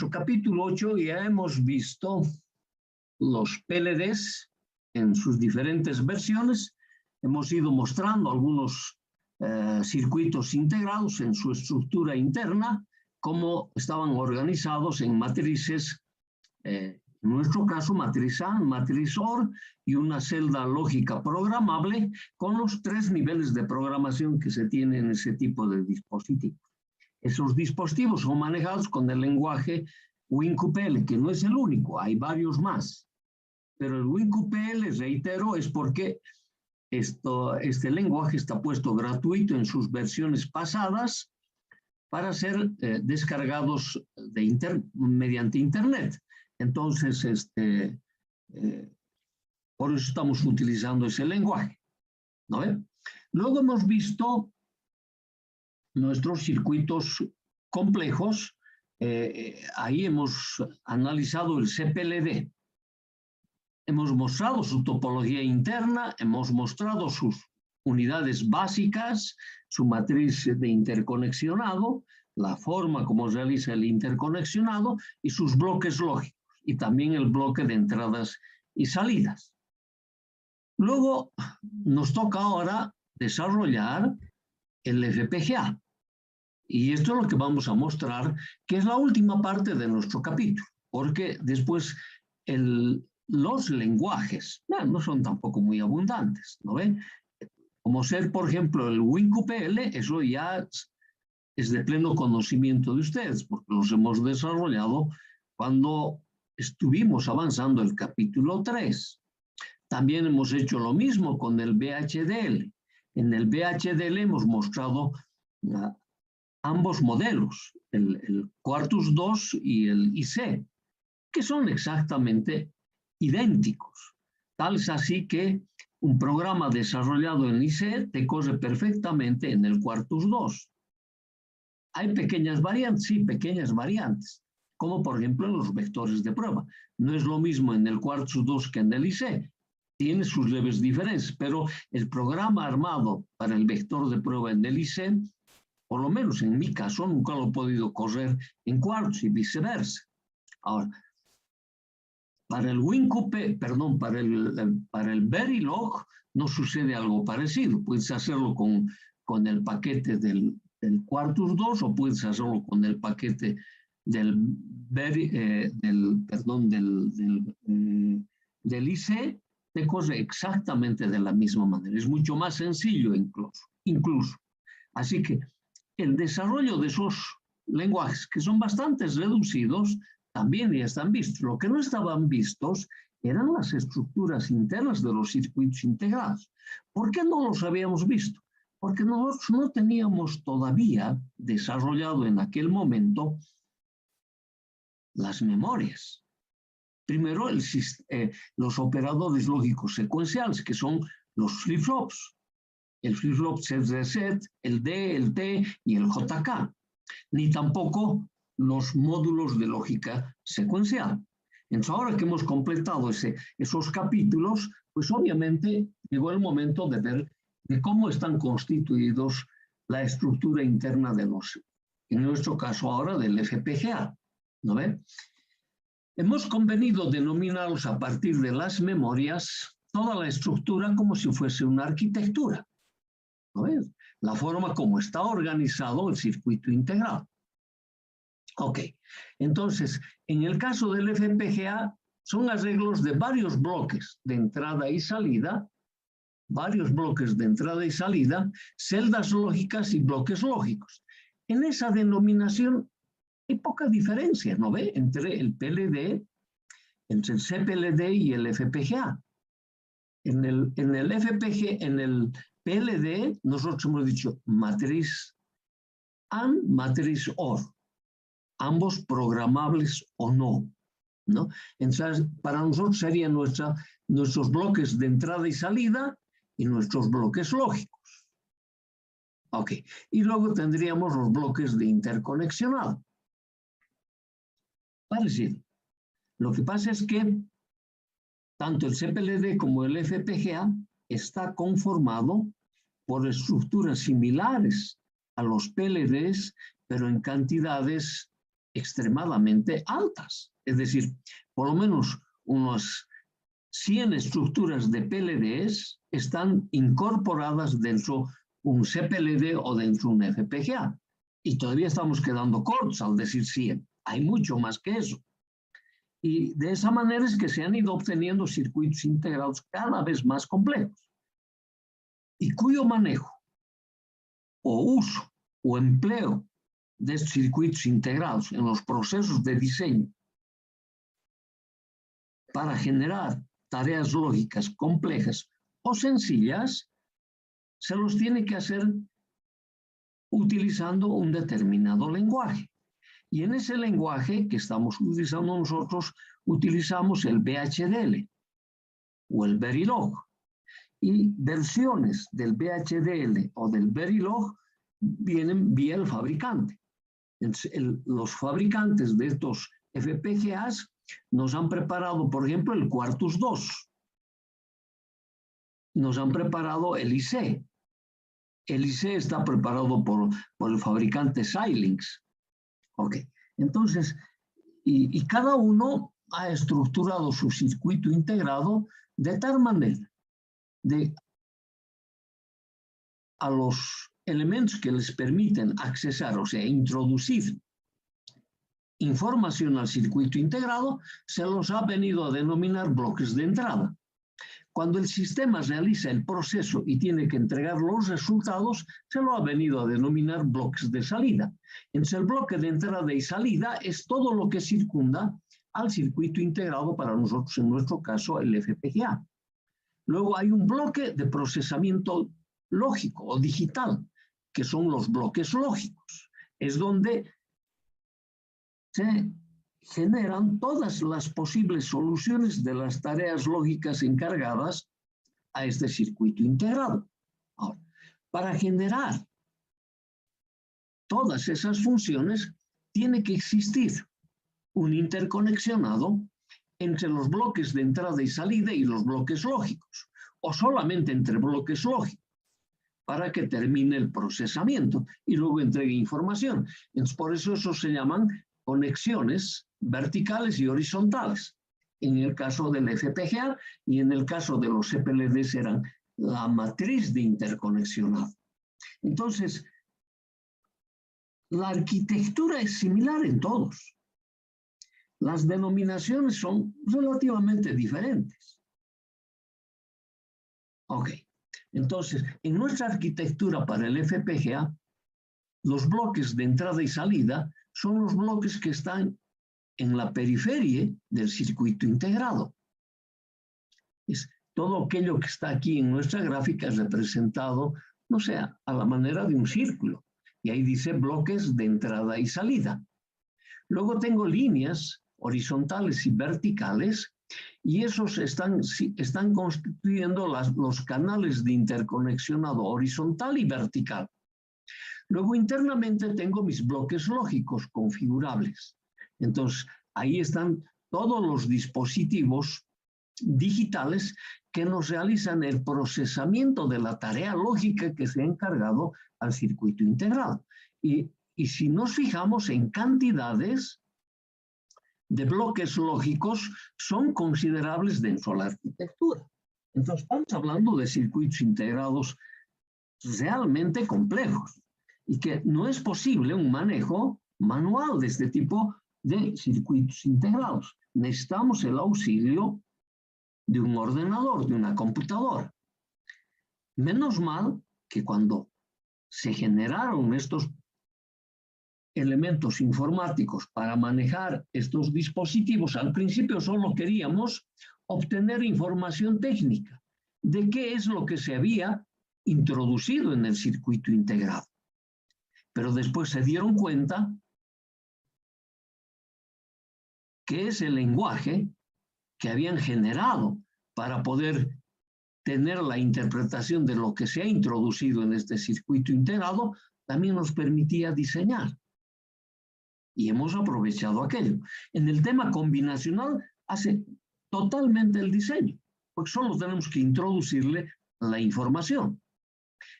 nuestro capítulo 8 ya hemos visto los PLDs en sus diferentes versiones. Hemos ido mostrando algunos circuitos integrados en su estructura interna, cómo estaban organizados en matrices, en nuestro caso matriz AND, matriz OR y una celda lógica programable con los 3 niveles de programación que se tienen en ese tipo de dispositivos. Esos dispositivos son manejados con el lenguaje WinQPL, que no es el único, hay varios más. Pero el WinQPL, reitero, es porque este lenguaje está puesto gratuito en sus versiones pasadas para ser descargados mediante Internet. Entonces, por eso estamos utilizando ese lenguaje, ¿no ve? Luego hemos visto nuestros circuitos complejos. Ahí hemos analizado el CPLD. Hemos mostrado su topología interna, hemos mostrado sus unidades básicas, su matriz de interconexionado, la forma como realiza el interconexionado y sus bloques lógicos, y también el bloque de entradas y salidas. Luego nos toca ahora desarrollar el FPGA. Y esto es lo que vamos a mostrar, que es la última parte de nuestro capítulo, porque después los lenguajes no son tampoco muy abundantes, ¿no ven? Como ser, por ejemplo, el WinQPL, eso ya es de pleno conocimiento de ustedes, porque los hemos desarrollado cuando estuvimos avanzando el capítulo 3. También hemos hecho lo mismo con el VHDL. En el VHDL hemos mostrado ambos modelos, el Quartus 2 y el IC, que son exactamente idénticos. Tal es así que un programa desarrollado en IC te corre perfectamente en el Quartus 2. Hay pequeñas variantes, sí, pequeñas variantes, como por ejemplo en los vectores de prueba. No es lo mismo en el Quartus 2 que en el IC. Tiene sus leves diferencias, pero el programa armado para el vector de prueba en el IC, por lo menos en mi caso, nunca lo he podido correr en Quartus y viceversa. Ahora, para el para el Verilog no sucede algo parecido. Puedes hacerlo con el paquete del Quartus 2 o puedes hacerlo con el paquete del IC, te corre exactamente de la misma manera. Es mucho más sencillo incluso. Así que el desarrollo de esos lenguajes, que son bastante reducidos, también ya están vistos. Lo que no estaban vistos eran las estructuras internas de los circuitos integrados. ¿Por qué no los habíamos visto? Porque nosotros no teníamos todavía desarrollado en aquel momento las memorias. Primero, los operadores lógicos secuenciales, que son los flip-flops. El flip-flop set, el D, el T y el JK. Ni tampoco los módulos de lógica secuencial. Entonces, ahora que hemos completado esos capítulos, pues obviamente llegó el momento de ver de cómo están constituidos la estructura interna de en nuestro caso ahora del FPGA, ¿no ven? Hemos convenido denominarlos a partir de las memorias toda la estructura como si fuese una arquitectura, ¿no ven? La forma como está organizado el circuito integrado. Ok, entonces, en el caso del FPGA, son arreglos de varios bloques de entrada y salida, celdas lógicas y bloques lógicos. En esa denominación hay poca diferencia, ¿no ve? Entre el PLD, entre el CPLD y el FPGA. En el PLD, nosotros hemos dicho matriz AND, matriz OR. Ambos programables o no, ¿no? Entonces, para nosotros serían nuestros bloques de entrada y salida y nuestros bloques lógicos. Ok, y luego tendríamos los bloques de interconexionado. Parecido. Lo que pasa es que tanto el CPLD como el FPGA está conformado por estructuras similares a los PLDs, pero en cantidades extremadamente altas. Es decir, por lo menos unas 100 estructuras de PLDs están incorporadas dentro de un CPLD o dentro de un FPGA. Y todavía estamos quedando cortos al decir 100. Hay mucho más que eso. Y de esa manera es que se han ido obteniendo circuitos integrados cada vez más complejos y cuyo manejo o uso o empleo de estos circuitos integrados en los procesos de diseño para generar tareas lógicas complejas o sencillas, se los tiene que hacer utilizando un determinado lenguaje. Y en ese lenguaje que estamos utilizando nosotros, utilizamos el VHDL o el Verilog. Y versiones del VHDL o del Verilog vienen vía el fabricante. Los fabricantes de estos FPGAs nos han preparado, por ejemplo, el Quartus 2. Nos han preparado el IC. El IC está preparado por el fabricante Xilinx. Ok, entonces, y cada uno ha estructurado su circuito integrado de tal manera a los elementos que les permiten accesar, o sea, introducir información al circuito integrado, se los ha venido a denominar bloques de entrada. Cuando el sistema realiza el proceso y tiene que entregar los resultados, se lo ha venido a denominar bloques de salida. Entonces, el bloque de entrada y salida es todo lo que circunda al circuito integrado, para nosotros, en nuestro caso, el FPGA. Luego hay un bloque de procesamiento lógico o digital, que son los bloques lógicos. Es donde se generan todas las posibles soluciones de las tareas lógicas encargadas a este circuito integrado. Ahora, para generar todas esas funciones, tiene que existir un interconexionado entre los bloques de entrada y salida y los bloques lógicos, o solamente entre bloques lógicos, para que termine el procesamiento y luego entregue información. Entonces, por eso se llaman conexiones verticales y horizontales. En el caso del FPGA y en el caso de los CPLD serán la matriz de interconexionado. Entonces, la arquitectura es similar en todos. Las denominaciones son relativamente diferentes. Ok, entonces, en nuestra arquitectura para el FPGA, los bloques de entrada y salida son los bloques que están en la periferia del circuito integrado. Es todo aquello que está aquí en nuestra gráfica es representado, no sé, a la manera de un círculo. Y ahí dice bloques de entrada y salida. Luego tengo líneas horizontales y verticales, y esos están constituyendo los canales de interconexionado horizontal y vertical. Luego internamente tengo mis bloques lógicos configurables. Entonces, ahí están todos los dispositivos digitales que nos realizan el procesamiento de la tarea lógica que se ha encargado al circuito integrado. Y si nos fijamos en cantidades de bloques lógicos, son considerables dentro de la arquitectura. Entonces, estamos hablando de circuitos integrados realmente complejos y que no es posible un manejo manual de este tipo de circuitos integrados. Necesitamos el auxilio de un ordenador, de una computadora. Menos mal que cuando se generaron estos elementos informáticos para manejar estos dispositivos, al principio solo queríamos obtener información técnica de qué es lo que se había introducido en el circuito integrado. Pero después se dieron cuenta que ese lenguaje que habían generado para poder tener la interpretación de lo que se ha introducido en este circuito integrado, también nos permitía diseñar. Y hemos aprovechado aquello. En el tema combinacional hace totalmente el diseño, porque solo tenemos que introducirle la información.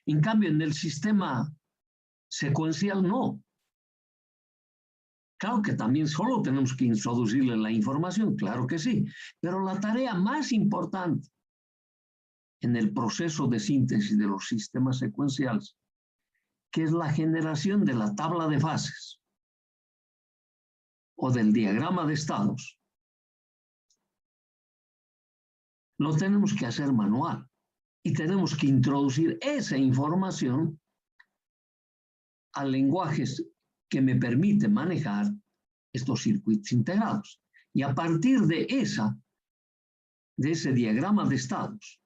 En cambio, en el sistema secuencial no. Claro que también solo tenemos que introducirle la información, claro que sí, pero la tarea más importante en el proceso de síntesis de los sistemas secuenciales, que es la generación de la tabla de fases o del diagrama de estados, lo tenemos que hacer manual y tenemos que introducir esa información a lenguajes que me permiten manejar estos circuitos integrados. Y a partir de ese diagrama de estados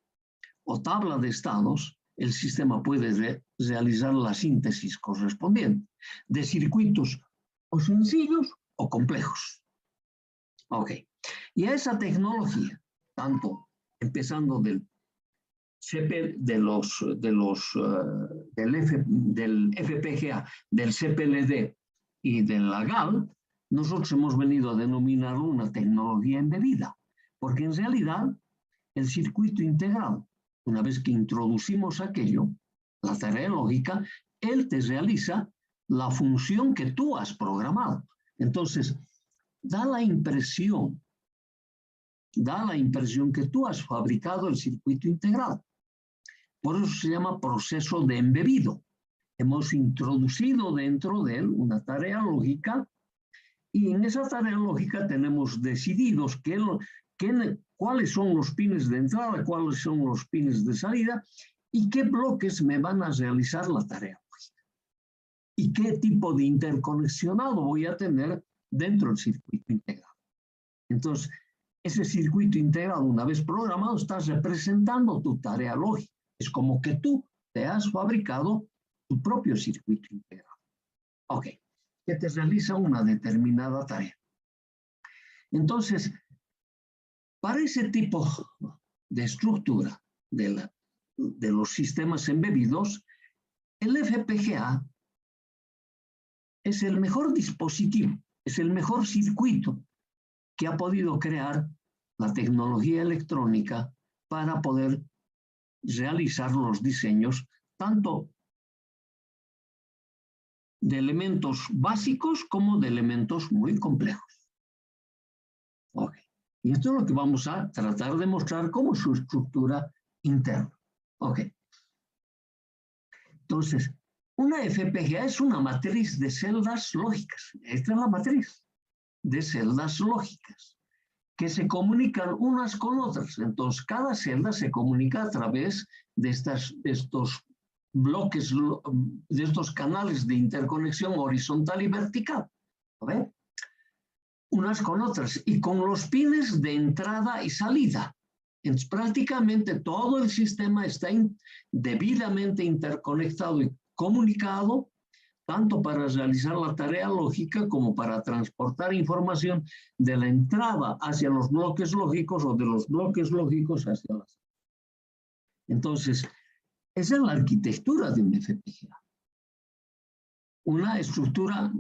o tabla de estados, el sistema puede realizar la síntesis correspondiente de circuitos o sencillos o complejos. Ok. Y a esa tecnología, tanto empezando del FPGA, del CPLD y de la GAL, nosotros hemos venido a denominar una tecnología embebida, porque en realidad el circuito integrado, una vez que introducimos aquello, la tarea lógica, él te realiza la función que tú has programado. Entonces, da la impresión que tú has fabricado el circuito integrado. Por eso se llama proceso de embebido. Hemos introducido dentro de él una tarea lógica y en esa tarea lógica tenemos decididos cuáles son los pines de entrada, cuáles son los pines de salida y qué bloques me van a realizar la tarea lógica. Y qué tipo de interconexionado voy a tener dentro del circuito integrado. Entonces, ese circuito integrado, una vez programado, está representando tu tarea lógica. Es como que tú te has fabricado tu propio circuito integrado. Ok, que te realiza una determinada tarea. Entonces, para ese tipo de estructura de los sistemas embebidos, el FPGA es el mejor dispositivo, es el mejor circuito que ha podido crear la tecnología electrónica para poder realizar los diseños tanto de elementos básicos como de elementos muy complejos. Okay. Y esto es lo que vamos a tratar de mostrar como su estructura interna. Okay. Entonces, una FPGA es una matriz de celdas lógicas. Esta es la matriz de celdas lógicas que se comunican unas con otras. Entonces, cada celda se comunica a través de estos bloques, de estos canales de interconexión horizontal y vertical. ¿Ve? Unas con otras y con los pines de entrada y salida. Entonces, prácticamente todo el sistema está debidamente interconectado y comunicado, tanto para realizar la tarea lógica como para transportar información de la entrada hacia los bloques lógicos o de los bloques lógicos hacia las. Entonces, esa es la arquitectura de un FPGA. Una estructura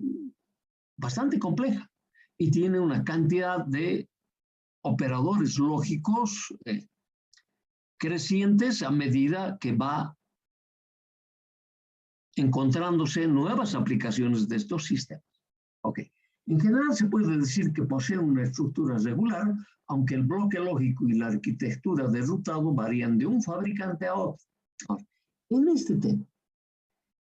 bastante compleja y tiene una cantidad de operadores lógicos crecientes a medida que va encontrándose nuevas aplicaciones de estos sistemas. Ok. En general se puede decir que posee una estructura regular, aunque el bloque lógico y la arquitectura de rutado varían de un fabricante a otro. Ahora, en este tema,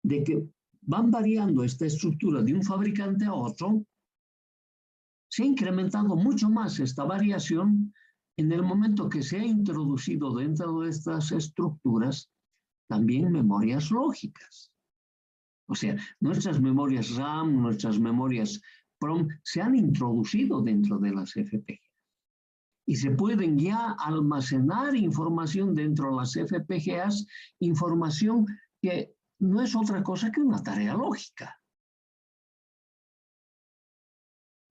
de que van variando esta estructura de un fabricante a otro, se ha incrementado mucho más esta variación en el momento que se ha introducido dentro de estas estructuras también memorias lógicas. O sea, nuestras memorias RAM, nuestras memorias PROM se han introducido dentro de las FPGA. Y se pueden ya almacenar información dentro de las FPGAs, información que no es otra cosa que una tarea lógica.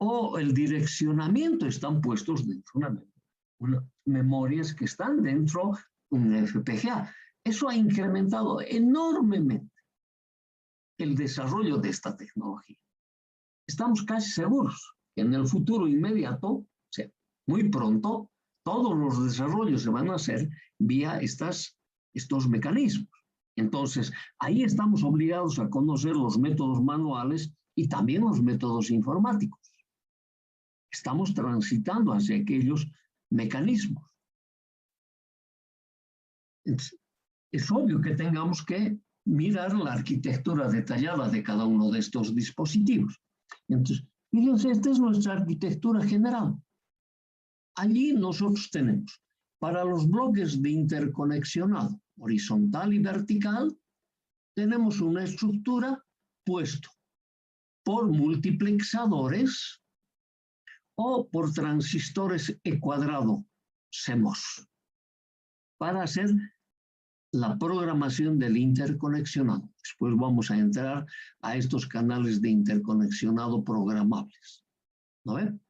O el direccionamiento están puestos dentro de unas memorias que están dentro de un FPGA. Eso ha incrementado enormemente el desarrollo de esta tecnología. Estamos casi seguros que en el futuro inmediato, o sea, muy pronto, todos los desarrollos se van a hacer vía estos mecanismos. Entonces, ahí estamos obligados a conocer los métodos manuales y también los métodos informáticos. Estamos transitando hacia aquellos mecanismos. Es obvio que tengamos que mirar la arquitectura detallada de cada uno de estos dispositivos. Entonces, fíjense, esta es nuestra arquitectura general. Allí nosotros tenemos, para los bloques de interconexionado horizontal y vertical, tenemos una estructura puesto por multiplexadores o por transistores E cuadrado CMOS para hacer la programación del interconexionado. Después vamos a entrar a estos canales de interconexionado programables, ¿no ven?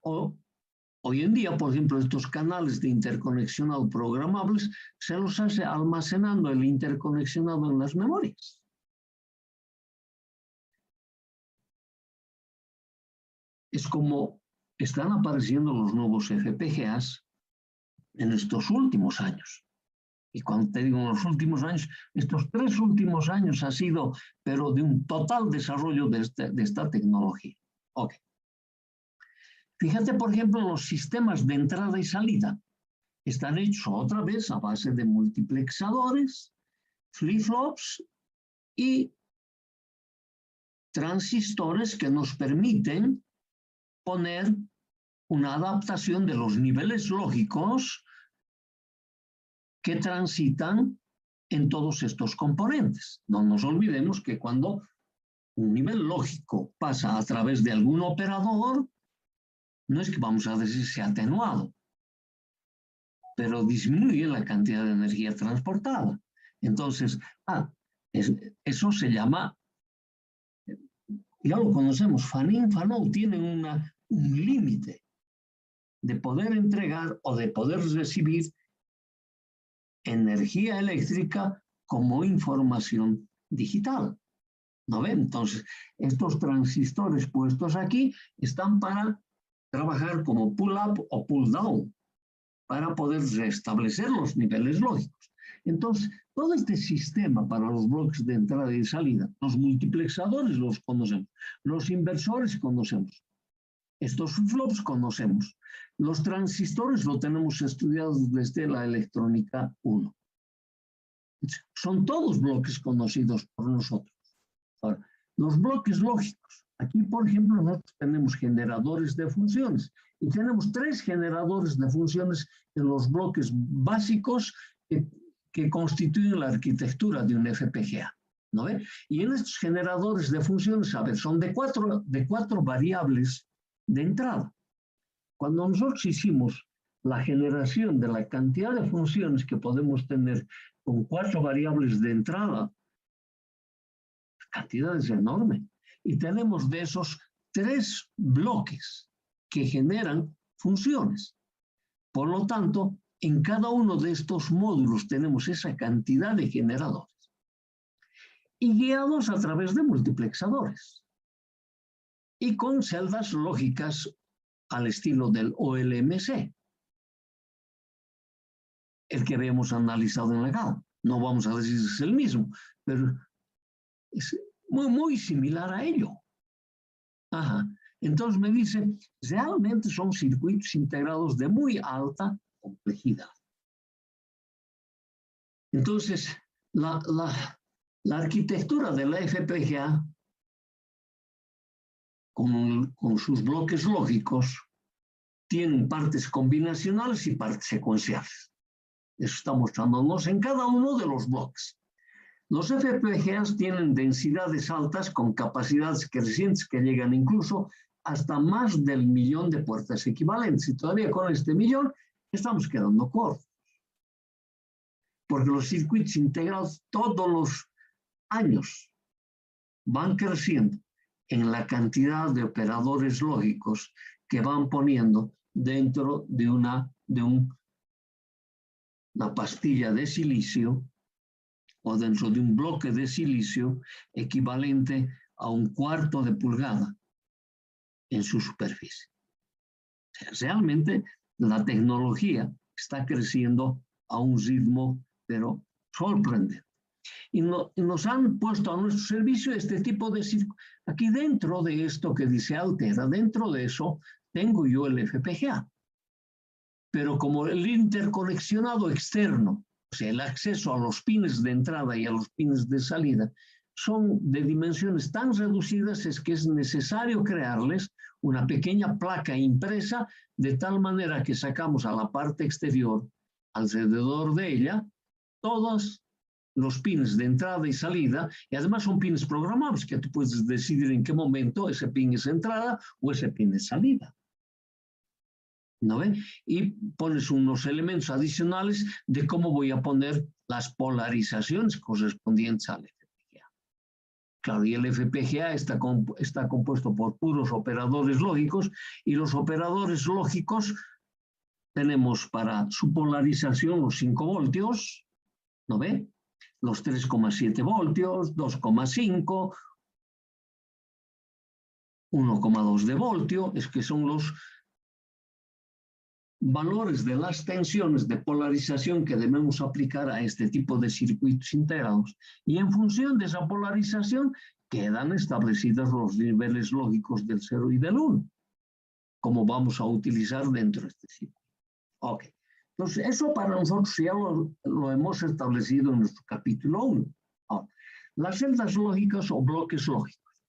Hoy en día, por ejemplo, estos canales de interconexionado programables se los hace almacenando el interconexionado en las memorias. Es como están apareciendo los nuevos FPGAs en estos últimos años. Y cuando te digo en los últimos años, estos 3 últimos años ha sido, pero de un total desarrollo de esta tecnología. Ok. Fíjate, por ejemplo, los sistemas de entrada y salida están hechos otra vez a base de multiplexadores, flip-flops y transistores que nos permiten poner una adaptación de los niveles lógicos que transitan en todos estos componentes. No nos olvidemos que cuando un nivel lógico pasa a través de algún operador, no es que vamos a decir sea atenuado, pero disminuye la cantidad de energía transportada. Entonces, eso se llama, ya lo conocemos, fan-in, fan-out, tienen un límite de poder entregar o de poder recibir energía eléctrica como información digital. ¿No ven? Entonces, estos transistores puestos aquí están para trabajar como pull-up o pull-down, para poder restablecer los niveles lógicos. Entonces, todo este sistema para los bloques de entrada y salida, los multiplexadores los conocemos, los inversores conocemos, estos flops conocemos, los transistores lo tenemos estudiados desde la electrónica 1. Son todos bloques conocidos por nosotros. Ahora, los bloques lógicos. Aquí, por ejemplo, nosotros tenemos generadores de funciones y tenemos 3 generadores de funciones en los bloques básicos que constituyen la arquitectura de un FPGA, ¿no ve? Y en estos generadores de funciones, a ver, son de cuatro variables de entrada. Cuando nosotros hicimos la generación de la cantidad de funciones que podemos tener con 4 variables de entrada, la cantidad es enorme. Y tenemos de esos 3 bloques que generan funciones. Por lo tanto, en cada uno de estos módulos tenemos esa cantidad de generadores y guiados a través de multiplexadores y con celdas lógicas al estilo del OLMC, el que habíamos analizado en la GAO. No vamos a decir que es el mismo, pero es muy similar a ello. Ajá. Entonces me dice, realmente son circuitos integrados de muy alta complejidad. Entonces, la arquitectura de la FPGA, con sus bloques lógicos, tienen partes combinacionales y partes secuenciales. Eso está mostrándonos en cada uno de los bloques. Los FPGAs tienen densidades altas con capacidades crecientes que llegan incluso hasta más del 1.000.000 de puertas equivalentes. Y todavía con este 1.000.000 estamos quedando cortos. Porque los circuitos integrados todos los años van creciendo en la cantidad de operadores lógicos que van poniendo dentro de una pastilla de silicio o dentro de un bloque de silicio equivalente a 1/4 de pulgada en su superficie. O sea, realmente la tecnología está creciendo a un ritmo, pero sorprendente. y nos han puesto a nuestro servicio este tipo de circuitos. Aquí dentro de esto que dice Altera, dentro de eso tengo yo el FPGA. Pero como el interconexionado externo, o sea, el acceso a los pines de entrada y a los pines de salida, son de dimensiones tan reducidas, es que es necesario crearles una pequeña placa impresa de tal manera que sacamos a la parte exterior, alrededor de ella, todos los pines de entrada y salida, y además son pines programables, que tú puedes decidir en qué momento ese pin es entrada o ese pin es salida. ¿No ven? Y pones unos elementos adicionales de cómo voy a poner las polarizaciones correspondientes al FPGA. Claro, y el FPGA está compuesto por puros operadores lógicos, y los operadores lógicos tenemos para su polarización los 5 voltios, ¿no ve? Los 3,7 voltios, 2,5, 1,2 de voltio, es que son los valores de las tensiones de polarización que debemos aplicar a este tipo de circuitos integrados. Y en función de esa polarización quedan establecidos los niveles lógicos del 0 y del 1, como vamos a utilizar dentro de este circuito. Ok. Entonces, eso para nosotros ya lo hemos establecido en nuestro capítulo 1. Ahora, las celdas lógicas o bloques lógicos,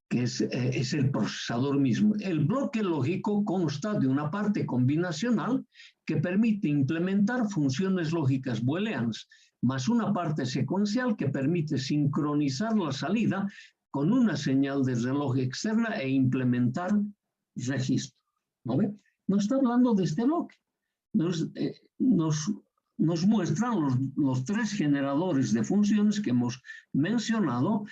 que es el procesador mismo. El bloque lógico consta de una parte combinacional que permite implementar funciones lógicas booleanas, más una parte secuencial que permite sincronizar la salida con una señal de reloj externa e implementar registros. ¿No ve? No está hablando de este bloque. Nos muestran los 3 generadores de funciones que hemos mencionado.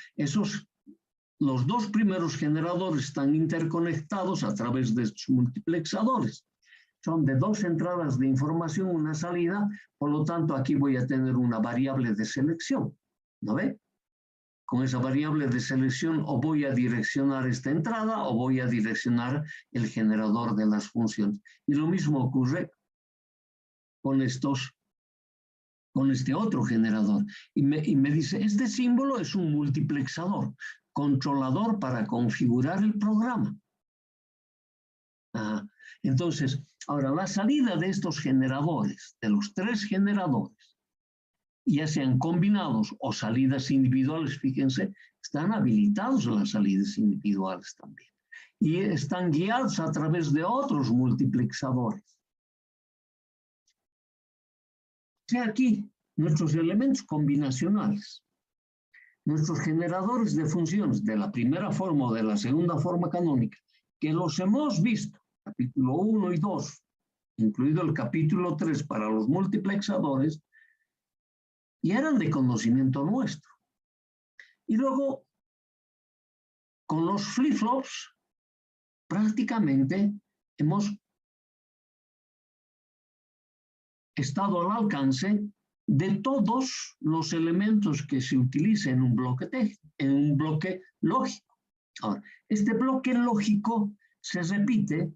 Los 2 primeros generadores están interconectados a través de estos multiplexadores. Son de 2 entradas de información, una salida, por lo tanto aquí voy a tener una variable de selección. ¿No ve? Con esa variable de selección o voy a direccionar esta entrada o voy a direccionar el generador de las funciones. Y lo mismo ocurre con este otro generador. Y me dice, este símbolo es un multiplexador, controlador para configurar el programa. Entonces, ahora la salida de estos generadores, de los 3 generadores, ya sean combinados o salidas individuales, fíjense, están habilitados las salidas individuales también. Y están guiados a través de otros multiplexadores. O sea, aquí, nuestros elementos combinacionales, nuestros generadores de funciones de la primera forma o de la segunda forma canónica, que los hemos visto, capítulo 1 y 2, incluido el capítulo 3 para los multiplexadores, y eran de conocimiento nuestro. Y luego, con los flip-flops, prácticamente hemos estado al alcance de todos los elementos que se utilizan en un bloque lógico. Ahora, este bloque lógico se repite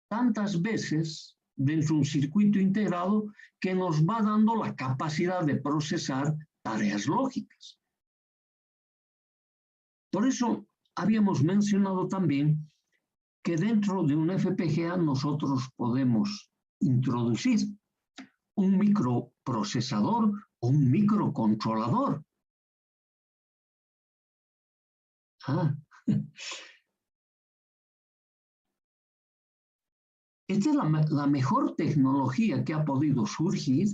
tantas veces dentro de un circuito integrado que nos va dando la capacidad de procesar tareas lógicas. Por eso habíamos mencionado también que dentro de un FPGA nosotros podemos introducir un microprocesador o un microcontrolador. Esta es la mejor tecnología que ha podido surgir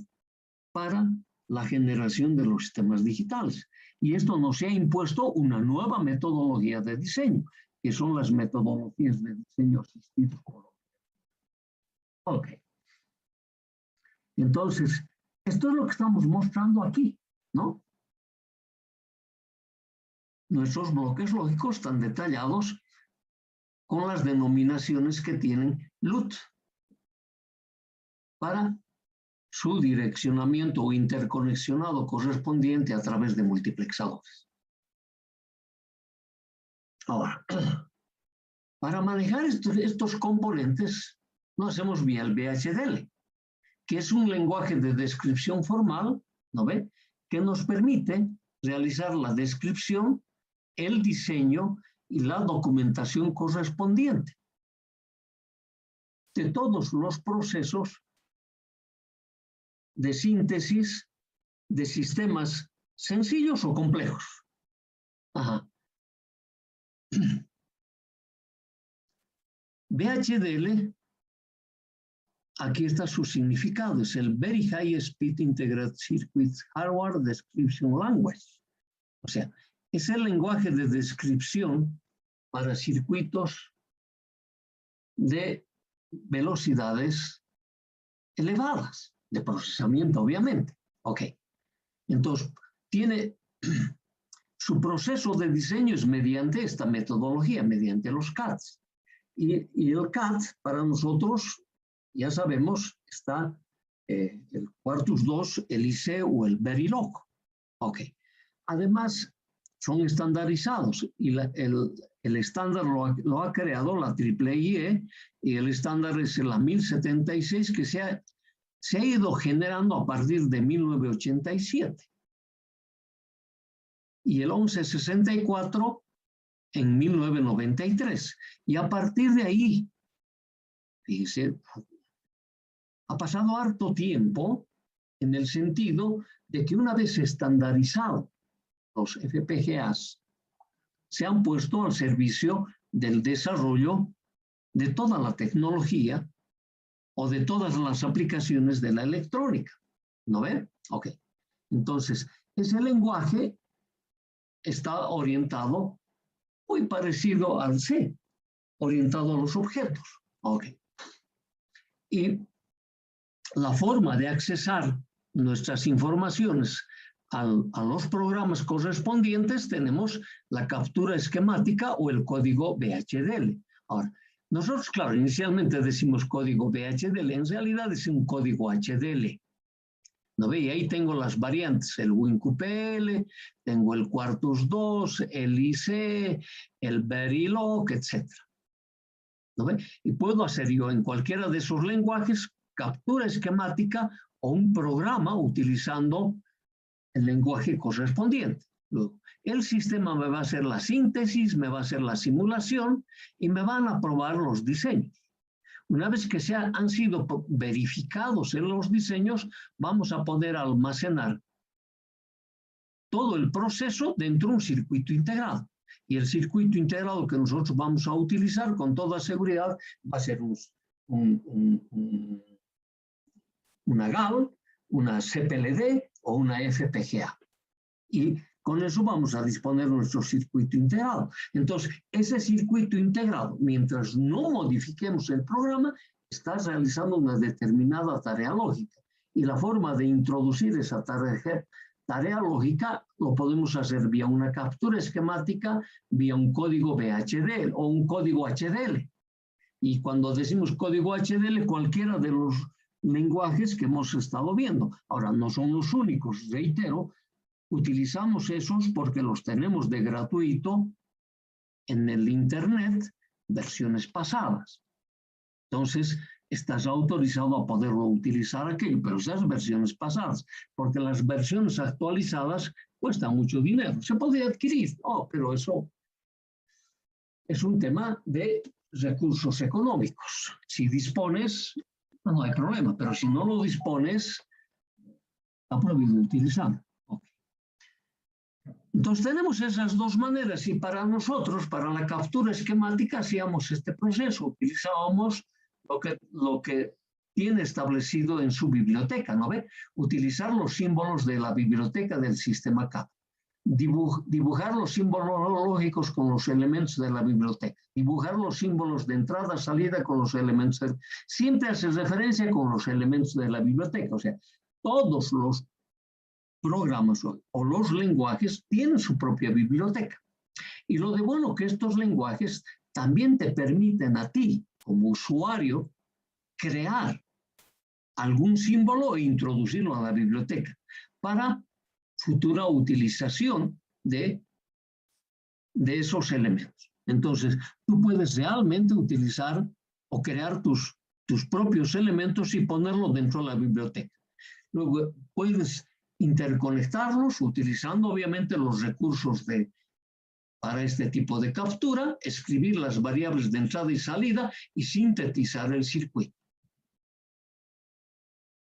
para la generación de los sistemas digitales. Y esto nos ha impuesto una nueva metodología de diseño, que son las metodologías de diseño asistido. Ok. Entonces, esto es lo que estamos mostrando aquí, ¿no? Nuestros bloques lógicos están detallados con las denominaciones que tienen LUT para su direccionamiento o interconexionado correspondiente a través de multiplexadores. Ahora, para manejar estos componentes, lo hacemos vía el VHDL, que es un lenguaje de descripción formal, ¿no ve? que nos permite realizar la descripción, el diseño y la documentación correspondiente de todos los procesos de síntesis de sistemas sencillos o complejos. Ajá. VHDL, aquí está su significado, es el Very High Speed Integrated Circuit Hardware Description Language. O sea, es el lenguaje de descripción para circuitos de velocidades elevadas, de procesamiento, obviamente. Ok. Entonces, tiene su proceso de diseño es mediante esta metodología, mediante los CADs. Y el CAD, para nosotros, ya sabemos, está el Quartus 2, el IC o el Verilog. Ok. Además, son estandarizados y el estándar lo ha creado la IEEE y el estándar es la 1076 que se ha ido generando a partir de 1987. Y el 1164 en 1993. Y a partir de ahí, fíjese, ha pasado harto tiempo en el sentido de que una vez estandarizado los FPGAs, se han puesto al servicio del desarrollo de toda la tecnología o de todas las aplicaciones de la electrónica. ¿No ve? Ok. Entonces, ese lenguaje está orientado muy parecido al C, orientado a los objetos. Ok. Y la forma de accesar nuestras informaciones a los programas correspondientes tenemos la captura esquemática o el código VHDL. Ahora, nosotros, claro, inicialmente decimos código VHDL, en realidad es un código HDL. ¿No ve? Y ahí tengo las variantes, el WinQPL, tengo el Quartus 2, el IC, el Verilog, etc. ¿No ve? Y puedo hacer yo en cualquiera de esos lenguajes captura esquemática o un programa utilizando el lenguaje correspondiente. Luego, el sistema me va a hacer la síntesis, me va a hacer la simulación y me van a probar los diseños. Una vez que han sido verificados en los diseños, vamos a poder almacenar todo el proceso dentro de un circuito integrado. Y el circuito integrado que nosotros vamos a utilizar con toda seguridad va a ser una GAL, una CPLD o una FPGA. Y con eso vamos a disponer nuestro circuito integrado. Entonces, ese circuito integrado, mientras no modifiquemos el programa, está realizando una determinada tarea lógica. Y la forma de introducir esa tarea lógica lo podemos hacer vía una captura esquemática, vía un código VHDL o un código HDL. Y cuando decimos código HDL, cualquiera de los lenguajes que hemos estado viendo. Ahora, no son los únicos, reitero, utilizamos esos porque los tenemos de gratuito en el Internet, versiones pasadas. Entonces, estás autorizado a poderlo utilizar aquello, pero esas versiones pasadas, porque las versiones actualizadas cuestan mucho dinero. Se podría adquirir, pero eso es un tema de recursos económicos. Si dispones, no hay problema, pero si no lo dispones, está prohibido utilizarlo. Okay. Entonces tenemos esas dos maneras y para nosotros, para la captura esquemática, hacíamos este proceso, utilizábamos lo que tiene establecido en su biblioteca, ¿no ve? Utilizar los símbolos de la biblioteca del sistema CAD. Dibujar los símbolos lógicos con los elementos de la biblioteca, dibujar los símbolos de entrada, salida con los elementos, siempre hace referencia con los elementos de la biblioteca, o sea, todos los programas o los lenguajes tienen su propia biblioteca. Y lo de bueno que estos lenguajes también te permiten a ti, como usuario, crear algún símbolo e introducirlo a la biblioteca para futura utilización de esos elementos. Entonces, tú puedes realmente utilizar o crear tus propios elementos y ponerlos dentro de la biblioteca. Luego, puedes interconectarlos utilizando obviamente los recursos para este tipo de captura, escribir las variables de entrada y salida y sintetizar el circuito.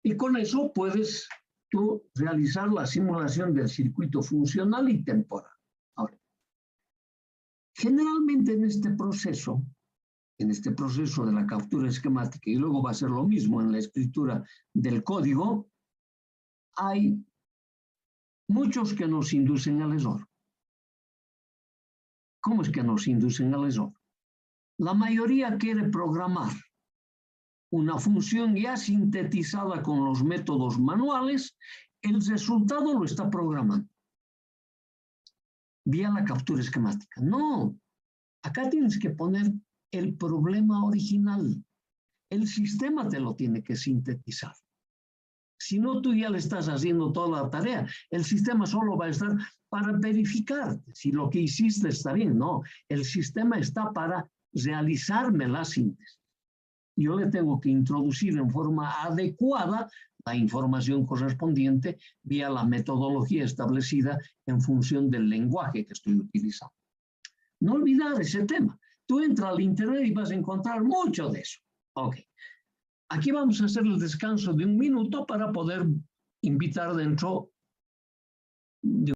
Y con eso puedes tú realizar la simulación del circuito funcional y temporal. Ahora, generalmente en este proceso de la captura esquemática, y luego va a ser lo mismo en la escritura del código, hay muchos que nos inducen al error. ¿Cómo es que nos inducen al error? La mayoría quiere programar una función ya sintetizada con los métodos manuales, el resultado lo está programando vía la captura esquemática. No, acá tienes que poner el problema original. El sistema te lo tiene que sintetizar. Si no, tú ya le estás haciendo toda la tarea. El sistema solo va a estar para verificar si lo que hiciste está bien. No, el sistema está para realizarme la síntesis. Yo le tengo que introducir en forma adecuada la información correspondiente vía la metodología establecida en función del lenguaje que estoy utilizando. No olvidar ese tema. Tú entras al internet y vas a encontrar mucho de eso. Ok. Aquí vamos a hacer el descanso de 1 minuto para poder invitar dentro de